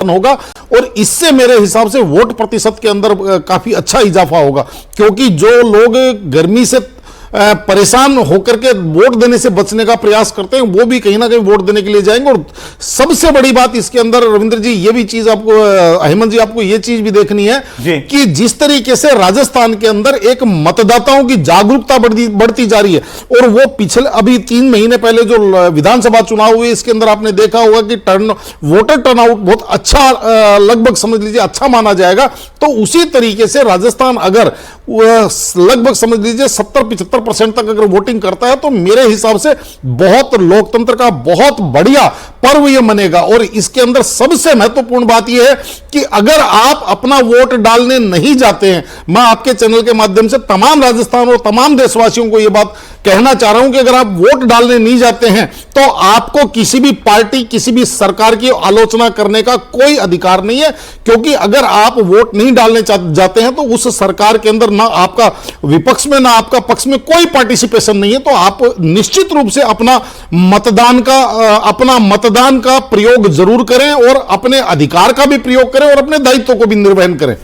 होगा और इससे मेरे हिसाब से वोट प्रतिशत के अंदर काफी अच्छा इजाफा होगा, क्योंकि जो लोग गर्मी से परेशान होकर के वोट देने से बचने का प्रयास करते हैं वो भी कहीं ना कहीं वोट देने के लिए जाएंगे। और सबसे बड़ी बात इसके अंदर रविंद्र जी, ये भी चीज आपको, अहमद जी, आपको ये चीज भी देखनी है कि जिस तरीके से राजस्थान के अंदर एक मतदाताओं की जागरूकता बढ़ती जा रही है, और वो पिछले अभी 3 महीने पहले जो विधानसभा चुनाव हुए इसके अंदर आपने देखा होगा कि वोटर टर्नआउट बहुत अच्छा, लगभग समझ लीजिए अच्छा माना जाएगा। तो उसी तरीके से राजस्थान अगर लगभग समझ लीजिए 70-75% तक अगर वोटिंग करता है तो मेरे हिसाब से बहुत लोकतंत्र का बहुत बढ़िया पर्व यह मनेगा। और इसके अंदर सबसे महत्वपूर्ण बात यह है कि अगर आप अपना वोट डालने नहीं जाते हैं, मैं आपके चैनल के माध्यम से तमाम राजस्थान और तमाम देशवासियों को यह बात कहना चाह रहा हूं कि अगर आप वोट डालने नहीं जाते हैं तो आपको किसी भी पार्टी, किसी भी सरकार की आलोचना करने का कोई अधिकार नहीं है, क्योंकि अगर आप वोट नहीं डालने जाते हैं तो उस सरकार के अंदर ना आपका विपक्ष में ना आपका पक्ष में कोई पार्टिसिपेशन नहीं है। तो आप निश्चित रूप से अपना मतदान का प्रयोग जरूर करें और अपने अधिकार का भी प्रयोग करें और अपने दायित्व को भी निर्वहन करें।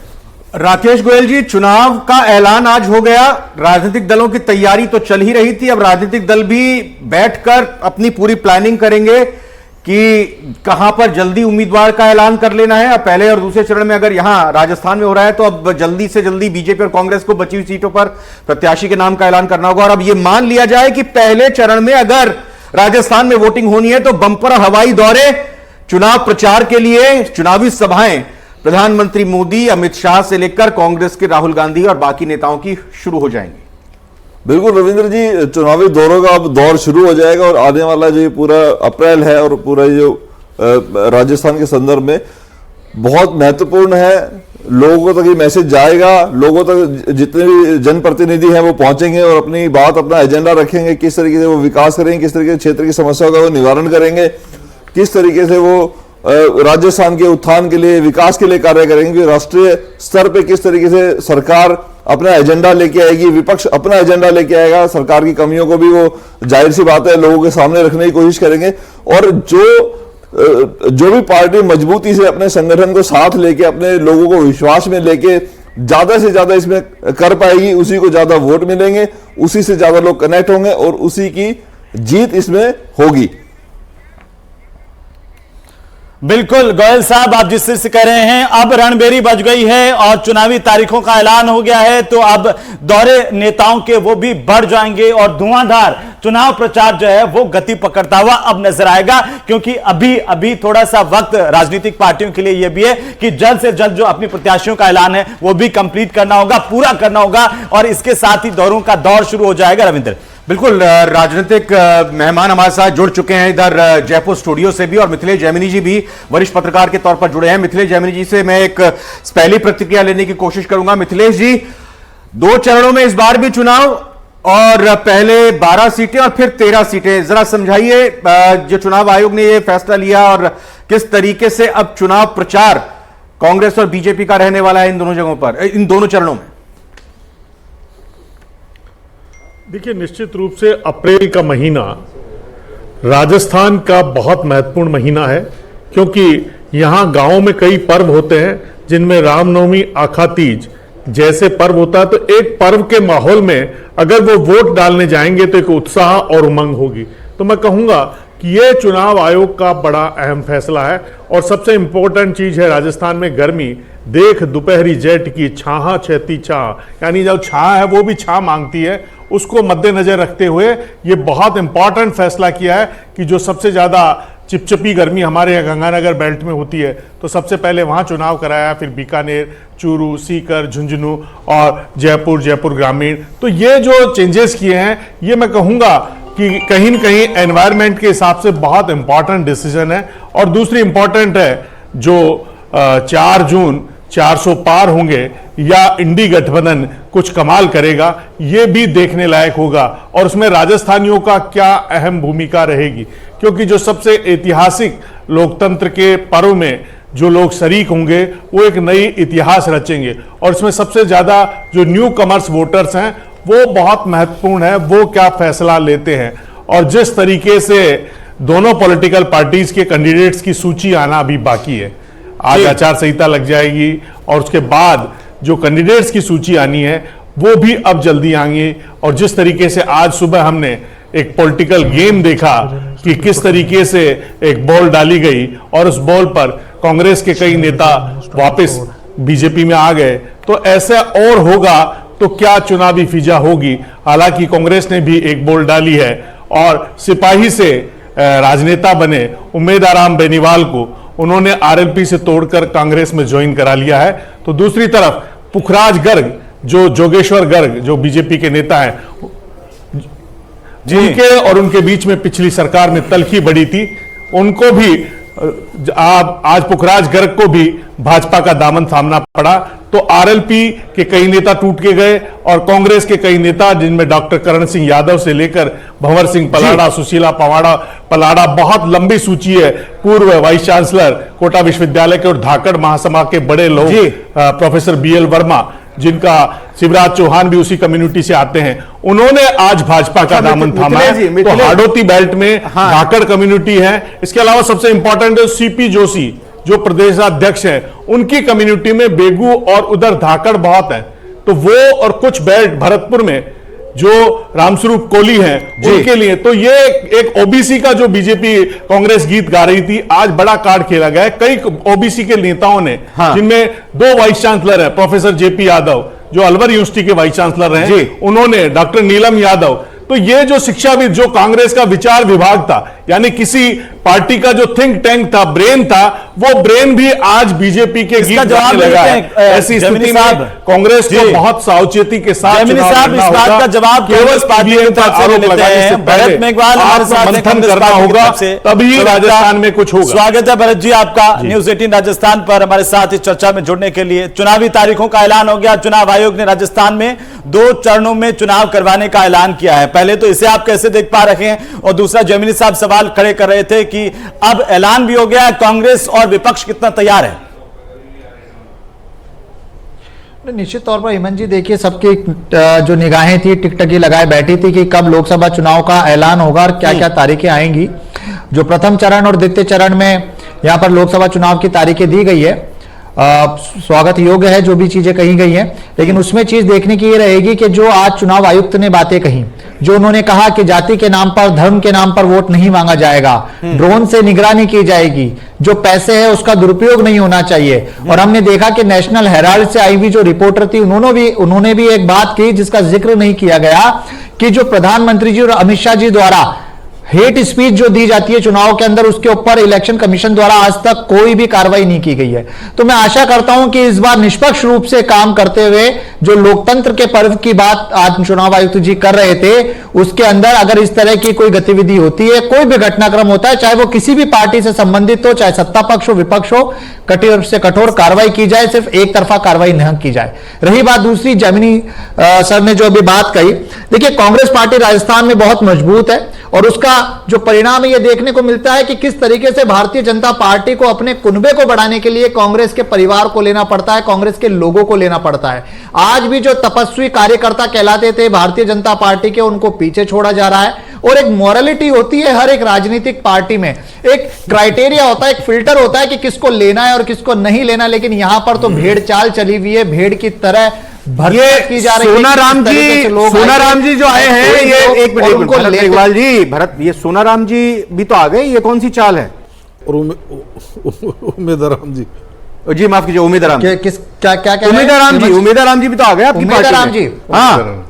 राकेश गोयल जी, चुनाव का ऐलान आज हो गया, राजनीतिक दलों की तैयारी तो चल ही रही थी, अब राजनीतिक दल भी बैठकर अपनी पूरी प्लानिंग करेंगे कि कहां पर जल्दी उम्मीदवार का ऐलान कर लेना है। अब पहले और दूसरे चरण में अगर यहां राजस्थान में हो रहा है तो अब जल्दी से जल्दी बीजेपी और कांग्रेस को बची हुई सीटों पर प्रत्याशी के नाम का ऐलान करना होगा। और अब यह मान लिया जाए कि पहले चरण में अगर राजस्थान में वोटिंग होनी है तो बंपर हवाई दौरे, चुनाव प्रचार के लिए चुनावी सभाएं प्रधानमंत्री मोदी, अमित शाह से लेकर कांग्रेस के राहुल गांधी और बाकी नेताओं की शुरू हो जाएंगी। बिल्कुल रविंद्र जी, चुनावी दौरों का अब दौर शुरू हो जाएगा और आने वाला जो पूरा अप्रैल है और पूरा जो राजस्थान के संदर्भ में बहुत महत्वपूर्ण है। लोगों तक ये मैसेज जाएगा, लोगों तक जितने भी जनप्रतिनिधि हैं वो पहुंचेंगे और अपनी बात, अपना एजेंडा रखेंगे, किस तरीके से वो विकास करेंगे, किस तरीके से क्षेत्र की समस्याओं का वो निवारण करेंगे, किस तरीके से वो राजस्थान के उत्थान के लिए, विकास के लिए कार्य करेंगे, राष्ट्रीय स्तर पे किस तरीके से सरकार अपना एजेंडा लेके आएगी, विपक्ष अपना एजेंडा लेके आएगा, सरकार की कमियों को भी वो जाहिर सी बात है लोगों के सामने रखने की कोशिश करेंगे। और जो भी पार्टी मजबूती से अपने संगठन को साथ लेके, अपने लोगों को विश्वास में लेके ज्यादा से ज्यादा इसमें कर पाएगी, उसी को ज्यादा वोट मिलेंगे, उसी से ज्यादा लोग कनेक्ट होंगे और उसी की जीत इसमें होगी। बिल्कुल गोयल साहब, आप जिस तरह से कह रहे हैं अब रणबेरी बज गई है और चुनावी तारीखों का ऐलान हो गया है, तो अब दौरे नेताओं के वो भी बढ़ जाएंगे और धुआंधार चुनाव प्रचार जो है वो गति पकड़ता हुआ अब नजर आएगा। क्योंकि अभी थोड़ा सा वक्त राजनीतिक पार्टियों के लिए यह भी है कि जल्द से जल्द जो अपनी प्रत्याशियों का ऐलान है वो भी कंप्लीट करना होगा, पूरा करना होगा, और इसके साथ ही दौरों का दौर शुरू हो जाएगा। रविंद्र, बिल्कुल, राजनीतिक मेहमान हमारे साथ जुड़ चुके हैं इधर जयपुर स्टूडियो से भी, और मिथिलेश जैमिनी जी भी वरिष्ठ पत्रकार के तौर पर जुड़े हैं। मिथिलेश जैमिनी जी से मैं एक पहली प्रतिक्रिया लेने की कोशिश करूंगा। मिथिलेश जी, 2 चरणों में इस बार भी चुनाव, और पहले 12 सीटें और फिर 13 सीटें, जरा समझाइए जो चुनाव आयोग ने यह फैसला लिया और किस तरीके से अब चुनाव प्रचार कांग्रेस और बीजेपी का रहने वाला है इन दोनों जगहों पर, इन दोनों चरणों में। देखिए, निश्चित रूप से अप्रैल का महीना राजस्थान का बहुत महत्वपूर्ण महीना है, क्योंकि यहां गांवों में कई पर्व होते हैं जिनमें रामनवमी, आखा तीज जैसे पर्व होता है। तो एक पर्व के माहौल में अगर वो वोट डालने जाएंगे तो एक उत्साह और उमंग होगी। तो मैं कहूंगा कि ये चुनाव आयोग का बड़ा अहम फैसला है। और सबसे इंपॉर्टेंट चीज है, राजस्थान में गर्मी देख दोपहरी जेठ की छाह छेती छाह, यानी जो छाह है वो भी छाह मांगती है, उसको मद्देनजर रखते हुए ये बहुत इंपॉर्टेंट फैसला किया है कि जो सबसे ज्यादा चिपचिपी गर्मी हमारे यहाँ गंगानगर बेल्ट में होती है तो सबसे पहले वहाँ चुनाव कराया, फिर बीकानेर, चूरू, सीकर, झुंझुनू और जयपुर ग्रामीण। तो ये जो चेंजेस किए हैं, ये मैं कहूँगा कि कहीं न कहीं एनवायरनमेंट के हिसाब से बहुत इंपॉर्टेंट डिसीजन है। और दूसरी इंपॉर्टेंट है जो 4 जून 400 पार होंगे या इंडी गठबंधन कुछ कमाल करेगा, ये भी देखने लायक होगा। और उसमें राजस्थानियों का क्या अहम भूमिका रहेगी, क्योंकि जो सबसे ऐतिहासिक लोकतंत्र के पर्व में जो लोग शरीक होंगे वो एक नई इतिहास रचेंगे। और इसमें सबसे ज्यादा जो न्यू कमर्स वोटर्स हैं वो बहुत महत्वपूर्ण है, वो क्या फैसला लेते हैं। और जिस तरीके से दोनों पॉलिटिकल पार्टीज के कैंडिडेट्स की सूची आना अभी बाकी है, आज आचार संहिता लग जाएगी और उसके बाद जो कैंडिडेट्स की सूची आनी है वो भी अब जल्दी आएंगे। और जिस तरीके से आज सुबह हमने एक पॉलिटिकल गेम देखा कि किस तरीके से एक बॉल डाली गई और उस बॉल पर कांग्रेस के कई नेता वापस बीजेपी में आ गए, तो ऐसा और होगा तो क्या चुनावी फिजा होगी। हालांकि कांग्रेस ने भी एक बॉल डाली है और सिपाही से राजनेता बने उम्मेदाराम बेनीवाल को उन्होंने आरएलपी से तोड़कर कांग्रेस में ज्वाइन करा लिया है। तो दूसरी तरफ पुखराज गर्ग, जो जोगेश्वर गर्ग जो बीजेपी के नेता हैं, जिनके और उनके बीच में पिछली सरकार में तलखी बढ़ी थी, उनको भी आज पुखराज गर्ग को भी भाजपा का दामन थामना पड़ा। तो आरएलपी के कई नेता टूट के गए और कांग्रेस के कई नेता, जिनमें डॉक्टर करण सिंह यादव से लेकर भंवर सिंह पलाड़ा, सुशीला पलाड़ा, बहुत लंबी सूची है, पूर्व वाइस चांसलर कोटा विश्वविद्यालय के और धाकड़ महासभा के बड़े लोग, प्रोफेसर बीएल वर्मा, जिनका शिवराज चौहान भी उसी कम्युनिटी से आते हैं, उन्होंने आज भाजपा का दामन थामा है। तो हाड़ौती बेल्ट में धाकड़ कम्युनिटी है। इसके अलावा सबसे इंपॉर्टेंट है सीपी जोशी जो प्रदेशाध्यक्ष हैं, उनकी कम्युनिटी में बेगू और उधर धाकड़ बहुत है। तो वो और कुछ बेल्ट भरतपुर में जो रामस्वरूप कोली हैं उनके लिए, तो ये एक ओबीसी का जो बीजेपी कांग्रेस गीत गा रही थी, आज बड़ा कार्ड खेला गया है। कई ओबीसी के नेताओं ने, जिनमें 2 वाइस चांसलर है, प्रोफेसर जेपी यादव जो अलवर यूनिवर्सिटी के वाइस चांसलर हैं, उन्होंने, डॉक्टर नीलम यादव, तो ये जो शिक्षाविद, जो कांग्रेस का विचार विभाग था, यानी किसी पार्टी का जो थिंक टैंक था, ब्रेन था, वो ब्रेन भी आज बीजेपी के गीत गाने लगा है। ऐसी स्थिति में कांग्रेस को बहुत सावचेती के साथ इस बात का जवाब केवल आरोप लगाने से पहले मंथन करना होगा, तभी राजस्थान में कुछ होगा। स्वागत है भरत जी आपका न्यूज 18 राजस्थान पर हमारे साथ इस चर्चा में जुड़ने के लिए। चुनावी तारीखों का ऐलान हो गया। चुनाव आयोग ने राजस्थान में 2 चरणों में चुनाव करवाने का ऐलान किया है। पहले तो इसे आप कैसे देख पा रहे हैं, और दूसरा जैमिनी साहब सवाल खड़े कर रहे थे कि अब ऐलान भी हो गया है, कांग्रेस और विपक्ष कितना तैयार है? निश्चित तौर पर हेमंत जी देखिए, सबकी जो निगाहें थी टिकटकी लगाए बैठी थी कि कब लोकसभा चुनाव का ऐलान होगा और क्या क्या तारीखें आएंगी। जो प्रथम चरण और द्वितीय चरण में यहां पर लोकसभा चुनाव की तारीखें दी गई है, स्वागत योग्य है जो भी चीजें कही गई हैं, लेकिन उसमें चीज देखने की ये रहेगी कि जो आज चुनाव आयुक्त ने बातें कही, जो उन्होंने कहा कि जाति के नाम पर, धर्म के नाम पर वोट नहीं मांगा जाएगा, ड्रोन से निगरानी की जाएगी, जो पैसे है उसका दुरुपयोग नहीं होना चाहिए। और हमने देखा कि नेशनल हेराल्ड से आई हुई जो रिपोर्टर थी, उन्होंने भी एक बात की जिसका जिक्र नहीं किया गया कि जो प्रधानमंत्री जी और अमित शाह जी द्वारा हेट स्पीच जो दी जाती है चुनाव के अंदर, उसके ऊपर इलेक्शन कमीशन द्वारा आज तक कोई भी कार्रवाई नहीं की गई है। तो मैं आशा करता हूं कि इस बार निष्पक्ष रूप से काम करते हुए जो लोकतंत्र के पर्व की बात आज चुनाव आयुक्त जी कर रहे थे, उसके अंदर अगर इस तरह की कोई गतिविधि होती है, कोई भी घटनाक्रम होता है, चाहे वो किसी भी पार्टी से संबंधित हो, चाहे सत्ता पक्ष हो विपक्ष हो, कठोर से कठोर कार्रवाई की जाए, सिर्फ एक तरफा कार्रवाई न की जाए। रही बात दूसरी, जैमिनी सर ने जो अभी बात कही, देखिए कांग्रेस पार्टी राजस्थान में बहुत मजबूत है और उसका जो परिणाम है ये देखने को मिलता है कि किस तरीके से भारतीय जनता पार्टी को अपने कुनबे को बढ़ाने के लिए कांग्रेस के परिवार को लेना पड़ता है, कांग्रेस के लोगों को लेना पड़ता है। आज भी जो तपस्वी कार्यकर्ता कहलाते थे भारतीय जनता पार्टी के, उनको पीछे छोड़ा जा रहा है। और एक मॉरलिटी होती है हर एक राजनीतिक पार्टी में, एक क्राइटेरिया होता है, एक फिल्टर होता है कि किसको लेना है और किसको नहीं लेना, लेकिन यहां पर तो भेड़ चाल चली हुई है, भेड़ की तरह की जा रही है। सोनाराम जी जो आए हैं, ये एक मिनट इकबाल जी, भरत, ये सोनाराम जी भी तो आ गए, ये कौन सी चाल है? और उम्मीदराम जी माफ कीजिए, उम्मीदराम किस क्या क्या उम्मीदराम जी भी तो आ गए आपकी पार्टी में। हाँ,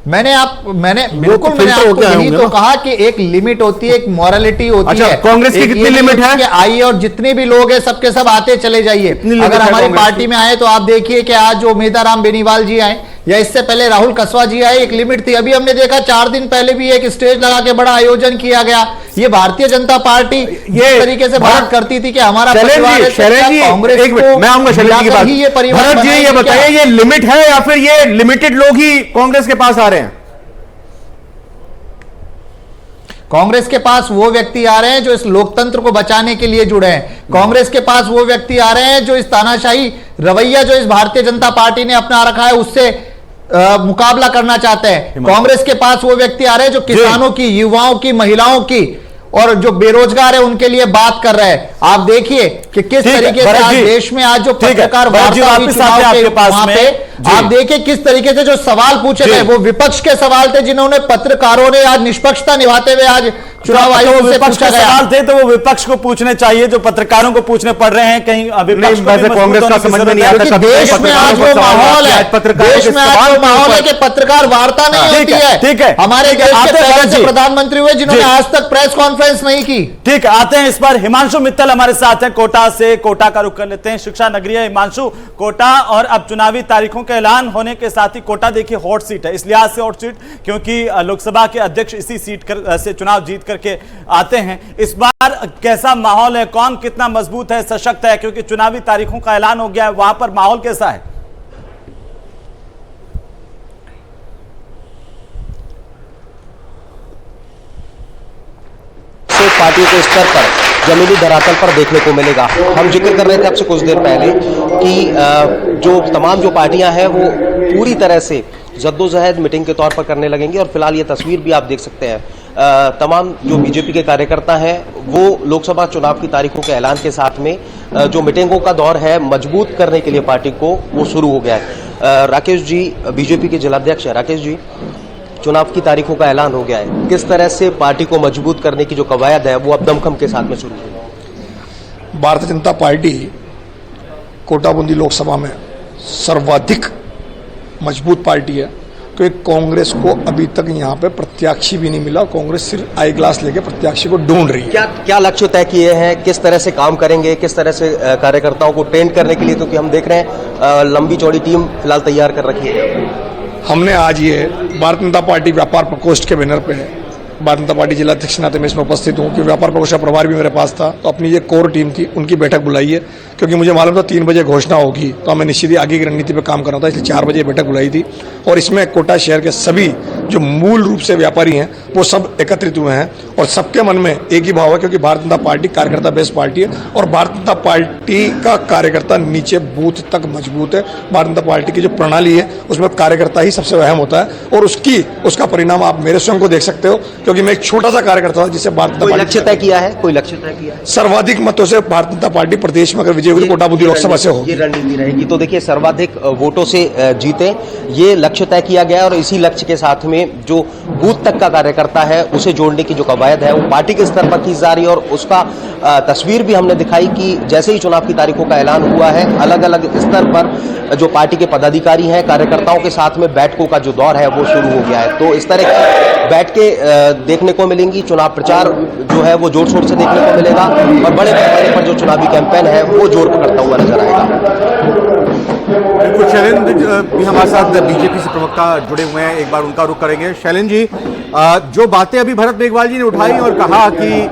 मैंने बिल्कुल मैंने आपको यही तो कहा कि एक लिमिट होती है, एक मॉरलिटी होती है। कांग्रेस की कितनी लिमिट है? कि आइए और जितने भी लोग हैं सबके सब आते चले जाइए। अगर हमारी पार्टी में आए तो आप देखिए कि आज जो उम्मीदराम बेनीवाल जी आए या इससे पहले राहुल कसवा जी आए, एक लिमिट थी। अभी हमने देखा 4 दिन पहले भी एक स्टेज लगा के बड़ा आयोजन किया गया। ये भारतीय जनता पार्टी ये तरीके से बात करती थी कि हमारा परिवार है, कांग्रेस को मैं आऊंगा शैलेंद्र जी की बात। ये परिवार जी, ये बताइए, ये लिमिट है या फिर ये लिमिटेड लोग ही कांग्रेस के पास आ रहे हैं? कांग्रेस के पास वो व्यक्ति आ रहे हैं जो इस लोकतंत्र को बचाने के लिए जुड़े हैं। कांग्रेस के पास वो व्यक्ति आ रहे हैं जो इस तानाशाही रवैया जो इस भारतीय जनता पार्टी ने अपना रखा है उससे मुकाबला करना चाहते हैं। कांग्रेस के पास वो व्यक्ति आ रहे हैं जो किसानों की, युवाओं की, महिलाओं की और जो बेरोजगार है उनके लिए बात कर रहे हैं। आप देखिए कि किस तरीके से आज देश में आज जो पत्रकार वार्ता हुई चुनाव के वहां पे, आप देखिए किस तरीके से जो सवाल पूछे गए वो विपक्ष के सवाल थे, जिन्होंने पत्रकारों ने आज निष्पक्षता निभाते हुए आज चुनाव आयोग से पूछा गया। सवाल थे तो वो विपक्ष को पूछने चाहिए, जो पत्रकारों को पूछने पड़ रहे हैं। कहीं कांग्रेस का समझ में नहीं आता। देश में आज वो माहौल है, देश में आज वो माहौल है कि पत्रकार वार्ता नहीं होती है। ठीक है, हमारे देश के पहले से प्रधानमंत्री हुए जिन्होंने आज तक प्रेस कॉन्फ्रेंस नहीं की। ठीक है, आते हैं इस पर हिमांशु मित्तल हमारे साथ हैं कोटा से। कोटा का रुख कर लेते हैं, शिक्षा नगरी है हिमांशु। कोटा और अब चुनावी तारीखों का ऐलान होने के साथ ही कोटा देखिए हॉट सीट है। इस लिहाज से हॉट सीट क्योंकि लोकसभा के अध्यक्ष इसी सीट से चुनाव जीत करके आते हैं। इस बार कैसा माहौल है, कौन कितना मजबूत है, सशक्त है, क्योंकि चुनावी तारीखों का ऐलान हो गया है, वहां पर माहौल कैसा है? पार्टियों के स्तर पर जमीनी धरातल पर देखने को मिलेगा। हम जिक्र कर रहे थे आपसे कुछ देर पहले कि जो तमाम जो पार्टियां हैं वो पूरी तरह से जद्दोजहद मीटिंग के तौर पर करने लगेंगी और फिलहाल ये तस्वीर भी आप देख सकते हैं। तमाम जो बीजेपी के कार्यकर्ता हैं वो लोकसभा चुनाव की तारीखों के ऐलान के साथ में जो मीटिंगों का दौर है मजबूत करने के लिए पार्टी को वो शुरू हो गया है। राकेश जी बीजेपी के जिलाध्यक्ष है। राकेश जी, चुनाव की तारीखों का ऐलान हो गया है, किस तरह से पार्टी को मजबूत करने की जो कवायद है वो अब दमखम के साथ में शुरू हुई? भारतीय जनता पार्टी कोटा बूंदी लोकसभा में सर्वाधिक मजबूत पार्टी है, क्योंकि कांग्रेस को अभी तक यहाँ पे प्रत्याशी भी नहीं मिला। कांग्रेस सिर्फ आई ग्लास लेके प्रत्याशी को ढूंढ रही है। क्या लक्ष्य तय किए हैं, किस तरह से काम करेंगे, किस तरह से कार्यकर्ताओं को ट्रेन करने के लिए, क्योंकि हम देख रहे हैं लंबी चौड़ी टीम फिलहाल तैयार कर रखी है। हमने आज ये भारतीय जनता पार्टी व्यापार प्रकोष्ठ के बैनर पे है, भारतीय जनता पार्टी जिलाध्यक्ष नाते मैं इसमें उपस्थित हूँ कि व्यापार प्रकोष्ठ का प्रभार भी मेरे पास था, तो अपनी ये कोर टीम थी उनकी बैठक बुलाई है, क्योंकि मुझे मालूम था 3 बजे घोषणा होगी, तो हमें निश्चित ही आगे की रणनीति पे काम करना था, इसलिए 4 बजे बैठक बुलाई थी। और इसमें कोटा शहर के सभी जो मूल रूप से व्यापारी हैं वो सब एकत्रित हुए हैं और सबके मन में एक ही भाव है, क्योंकि भारतीय जनता पार्टी कार्यकर्ता बेस्ड पार्टी है और भारतीय जनता पार्टी का कार्यकर्ता नीचे बूथ तक मजबूत है। भारतीय जनता पार्टी की जो प्रणाली है उसमें कार्यकर्ता ही सबसे अहम होता है और उसका परिणाम आप मेरे स्वयं को देख सकते हो, क्योंकि मैं एक छोटा सा कार्यकर्ता था जिसे भारतीय जनता पार्टी लक्ष्य तय किया है, कोई लक्ष्य तय किया है। सर्वाधिक मतों से भारतीय जनता पार्टी प्रदेश में अगर विजय हुई कोटा बूंदी लोकसभा से होगी। ये रणनीति रहेगी। तो देखिए सर्वाधिक वोटों से जीते, ये लक्ष्य तय किया गया और इसी लक्ष्य के साथ में जो बूथ तक का कार्यकर्ता है उसे जोड़ने की जो कवायद है वो पार्टी के स्तर पर की जा रही है और उसका तस्वीर भी हमने दिखाई कि जैसे ही चुनाव की तारीखों का ऐलान हुआ है अलग अलग स्तर पर जो पार्टी के पदाधिकारी हैं कार्यकर्ताओं के साथ में बैठकों का जो दौर है वो शुरू हो गया है। तो इस तरह की बैठकें देखने को मिलेंगी। चुनाव प्रचार जो है वो जोर शोर से देखने को मिलेगा और बड़े पैमाने पर जो चुनावी कैंपेन है वो जोर पकड़ता हुआ नजर आएगा। बिल्कुल, शैलेंद्र भी हमारे साथ बीजेपी से प्रवक्ता जुड़े हुए हैं, एक बार उनका रुख करेंगे। शैलेंद्र जी, जो बातें अभी भरत मेघवाल जी ने उठाई और कहा कि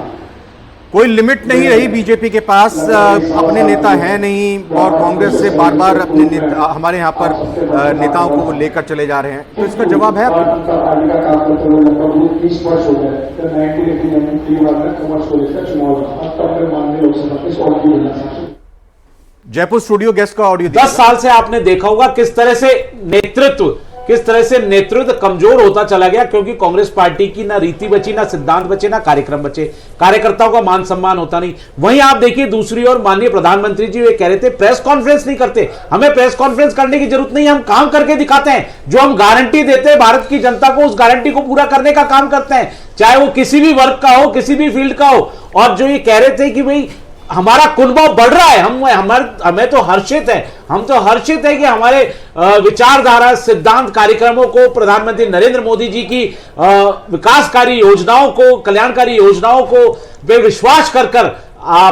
कोई लिमिट नहीं रही बीजेपी के पास, अपने नेता हैं नहीं और कांग्रेस से बार बार अपने हमारे यहाँ पर नेताओं को लेकर चले जा रहे हैं, तो इसका जवाब है जयपुर स्टूडियो गेस्ट का ऑडियो। 10 साल से आपने देखा होगा किस तरह से नेतृत्व कमजोर होता चला गया, क्योंकि कांग्रेस पार्टी की ना रीति बची, ना सिद्धांत बचे, ना कार्यक्रम बचे, कार्यकर्ताओं का मान सम्मान होता नहीं। वहीं आप देखिए दूसरी ओर माननीय प्रधानमंत्री जी वे कह रहे थे प्रेस कॉन्फ्रेंस नहीं करते, हमें प्रेस कॉन्फ्रेंस करने की जरूरत नहीं है, हम काम करके दिखाते हैं, जो हम गारंटी देते हैं भारत की जनता को उस गारंटी को पूरा करने का काम करते हैं, चाहे वो किसी भी वर्ग का हो, किसी भी फील्ड का हो। और जो ये कह रहे थे कि भाई हमारा कुनबा बढ़ रहा है, हमें तो हर्षित है, हम तो हर्षित है कि हमारे विचारधारा सिद्धांत कार्यक्रमों को प्रधानमंत्री नरेंद्र मोदी जी की विकासकारी योजनाओं को, कल्याणकारी योजनाओं को वे विश्वास कर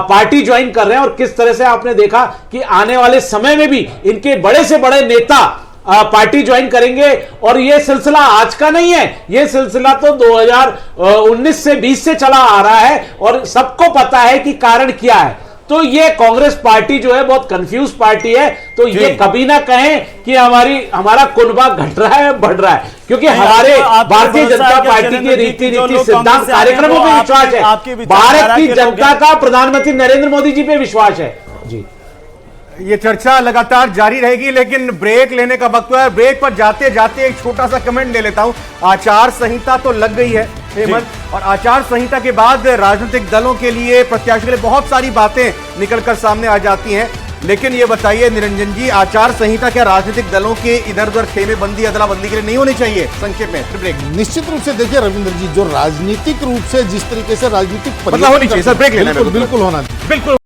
पार्टी ज्वाइन कर रहे हैं। और किस तरह से आपने देखा कि आने वाले समय में भी इनके बड़े से बड़े नेता पार्टी ज्वाइन करेंगे। और यह सिलसिला आज का नहीं है, यह सिलसिला तो 2019 से 20 से चला आ रहा है और सबको पता है कि कारण क्या है। तो ये कांग्रेस पार्टी जो है बहुत कंफ्यूज पार्टी है, तो ये कभी ना कहें कि हमारा कुनबा घट रहा है बढ़ रहा है, क्योंकि हमारे भारतीय जनता पार्टी के रीति नीति सिद्धांत कार्यक्रमों पर विश्वास है, भारत की जनता का प्रधानमंत्री नरेंद्र मोदी जी पे विश्वास है। जी, ये चर्चा लगातार जारी रहेगी, लेकिन ब्रेक लेने का वक्त है। ब्रेक पर जाते जाते एक छोटा सा कमेंट ले लेता हूं। आचार संहिता तो लग गई है, हेमंत, और आचार संहिता के बाद राजनीतिक दलों के लिए, प्रत्याशियों के लिए बहुत सारी बातें निकलकर सामने आ जाती हैं। लेकिन ये बताइए निरंजन जी, आचार संहिता क्या राजनीतिक दलों के इधर उधर खेमेबंदी अदला बंदी के लिए नहीं होनी चाहिए? संक्षेप में ब्रेक। निश्चित रूप से देखिए रविंद्र जी, जो राजनीतिक रूप से जिस तरीके से राजनीतिक मतलब होनी चाहिए सर, ब्रेक लेना है। बिल्कुल होना चाहिए। बिल्कुल।